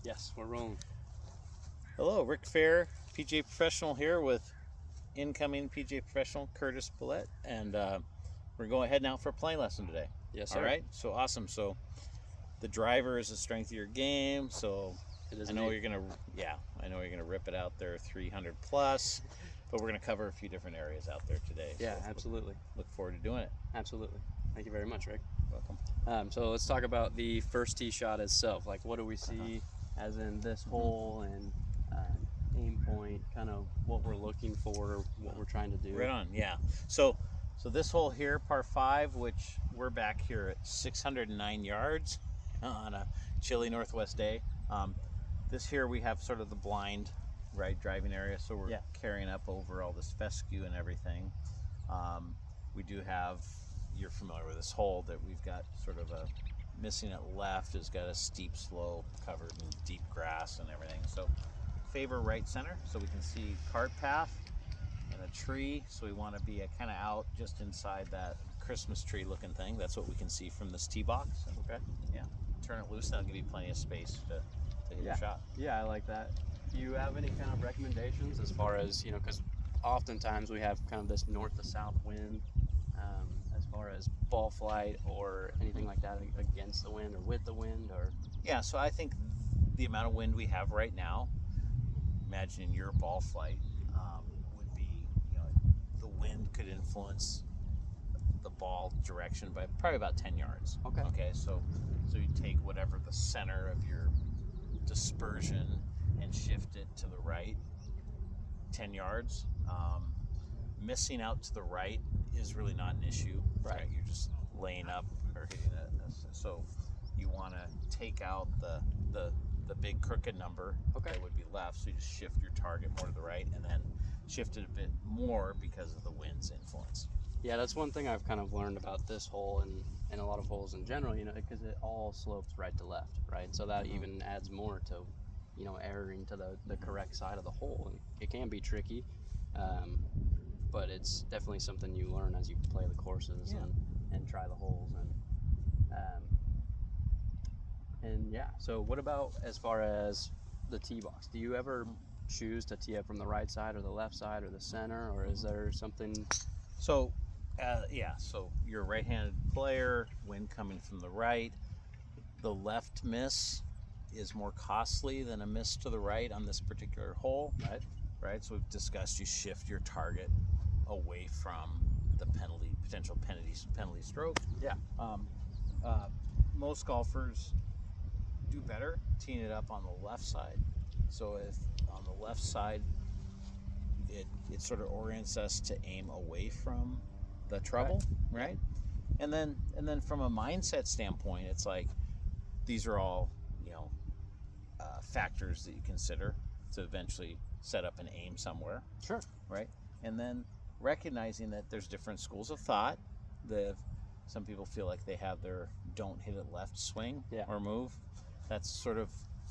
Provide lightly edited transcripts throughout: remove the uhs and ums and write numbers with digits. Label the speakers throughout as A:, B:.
A: Yes, we're rolling.
B: Hello, Rick Fair, PGA Professional here with incoming PGA Professional Curtis Billette, and we're going heading out for a playing lesson today.
A: Yes, sir.
B: All right, so awesome. So the driver is the strength of your game. So
A: It is
B: I know
A: indeed.
B: I know you're gonna rip it out there 300 plus, but we're gonna cover a few different areas out there today.
A: Yeah,
B: so
A: absolutely.
B: Look forward to doing it.
A: Absolutely. Thank you very much, Rick.
B: Welcome.
A: So let's talk about the first tee shot itself. Like, what do we see as in this hole and aim point, kind of what we're looking for, what we're trying to do?
B: Right on, yeah. So this hole here, par 5, which we're back here at 609 yards on a chilly northwest day. This here we have sort of the blind, right, driving area, so we're carrying up over all this fescue and everything. We do have, you're familiar with this hole, that we've got sort of a missing at left, has got a steep slope covered in deep grass and everything. So favor right center so we can see cart path and a tree, so we want to be kind of out just inside that Christmas tree looking thing. That's what we can see from this tee box.
A: Okay.
B: Yeah, turn it loose, that'll give you plenty of space to hit your shot.
A: Yeah, I like that. Do you have any kind of recommendations as far as, because oftentimes we have kind of this north to south wind, as far as ball flight or anything like that against the wind or with the wind? Or
B: Yeah, so I think the amount of wind we have right now, imagining your ball flight, would be, the wind could influence the ball direction by probably about 10 yards. Okay, so you take whatever the center of your dispersion and shift it to the right 10 yards. Missing out to the right is really not an issue. Right, you're just laying up or hitting it. So you want to take out the big crooked number that would be left, so you just shift your target more to the right and then shift it a bit more because of the wind's influence.
A: Yeah, that's one thing I've kind of learned about this hole and a lot of holes in general, because it all slopes right to left, right? So that even adds more to, erring to the correct side of the hole. And it can be tricky, but it's definitely something you learn as you play the courses and try the holes. So what about as far as the tee box? Do you ever choose to tee up from the right side or the left side or the center, or is there something?
B: So you're a right-handed player, wind coming from the right. The left miss is more costly than a miss to the right on this particular hole. Right. So we've discussed you shift your target away from the potential penalty stroke.
A: Yeah.
B: Most golfers do better teeing it up on the left side. So if on the left side, it sort of orients us to aim away from the trouble, right? And then from a mindset standpoint, it's like these are all factors that you consider to eventually set up and aim somewhere.
A: Sure.
B: Right? And then recognizing that there's different schools of thought. Some people feel like they have their don't hit it left swing or move. That's sort of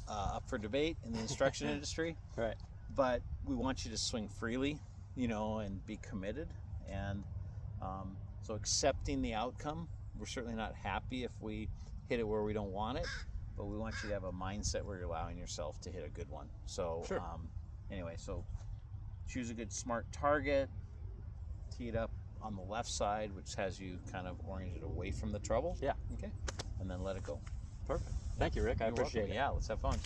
B: up for debate in the instruction industry.
A: Right.
B: But we want you to swing freely, and be committed. And so accepting the outcome, we're certainly not happy if we hit it where we don't want it, but we want you to have a mindset where you're allowing yourself to hit a good one. So anyway, so choose a good smart target, tee it up on the left side, which has you kind of oriented away from the trouble.
A: Yeah.
B: Okay. And then let it go.
A: Perfect. Thank you, Rick. I appreciate it.
B: Yeah, let's have fun.